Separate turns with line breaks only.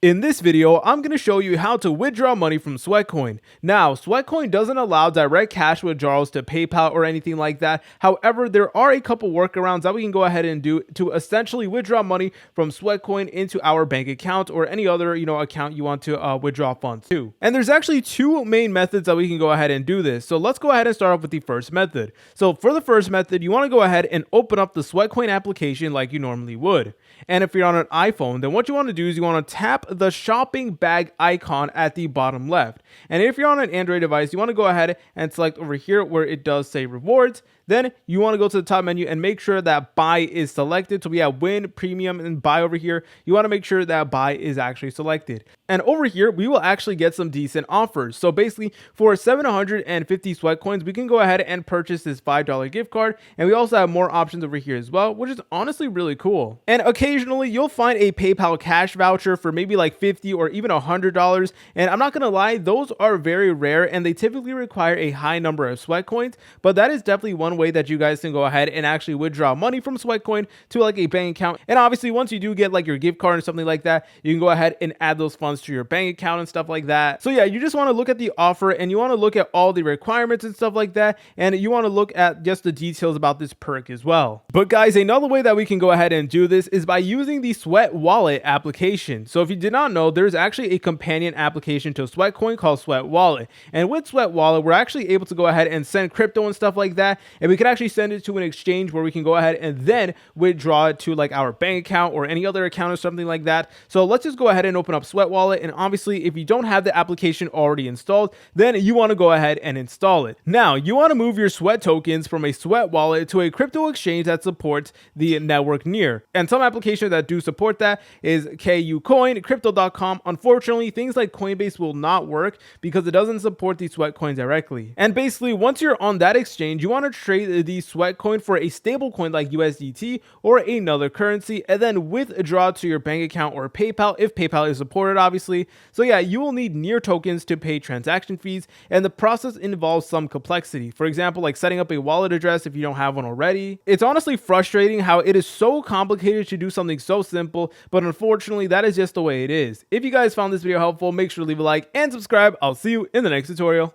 In this video, I'm going to show you how to withdraw money from Sweatcoin. Now, Sweatcoin doesn't allow direct cash withdrawals to PayPal or anything like that. However, there are a couple workarounds that we can go ahead and do to essentially withdraw money from Sweatcoin into our bank account or any other, account you want to withdraw funds to. And there's actually two main methods that we can go ahead and do this. So let's go ahead and start off with the first method. So for the first method, you want to go ahead and open up the Sweatcoin application like you normally would. And if you're on an iPhone, then what you want to do is you want to tap the shopping bag icon at the bottom left. And if you're on an Android device, you want to go ahead and select over here where it does say rewards. Then you want to go to the top menu and make sure that buy is selected. So we have win, premium, and buy over here. You want to make sure that buy is actually selected. And over here, we will actually get some decent offers. So basically for 750 sweat coins, we can go ahead and purchase this $5 gift card. And we also have more options over here as well, which is honestly really cool. And occasionally you'll find a PayPal cash voucher for maybe like $50 or even $100. And I'm not going to lie, those are very rare and they typically require a high number of sweat coins. But that is definitely one way that you guys can go ahead and actually withdraw money from Sweatcoin to like a bank account. And obviously once you do get like your gift card or something like that, you can go ahead and add those funds to your bank account and stuff like that. So yeah, you just want to look at the offer and you want to look at all the requirements and stuff like that, and you want to look at just the details about this perk as well. But guys, another way that we can go ahead and do this is by using the Sweat Wallet application. So if you did not know, there's actually a companion application to Sweatcoin called Sweat Wallet, and with Sweat Wallet we're actually able to go ahead and send crypto and stuff like that, and we can actually send it to an exchange where we can go ahead and then withdraw it to like our bank account or any other account or something like that. So let's just go ahead and open up Sweat Wallet, and obviously if you don't have the application already installed, then you want to go ahead and install it. Now you want to move your Sweat tokens from a Sweat Wallet to a crypto exchange that supports the network near, and some applications that do support that is KuCoin, Crypto.com. Unfortunately, things like Coinbase will not work because it doesn't support the Sweat coins directly. And basically once you're on that exchange, you want to trade the Sweat coin for a stable coin like USDT or another currency, and then withdraw to your bank account or PayPal if PayPal is supported, obviously. So yeah, you will need near tokens to pay transaction fees, and the process involves some complexity. For example, like setting up a wallet address if you don't have one already. It's honestly frustrating how it is so complicated to do something so simple, but unfortunately that is just the way it is. If you guys found this video helpful, make sure to leave a like and subscribe. I'll see you in the next tutorial.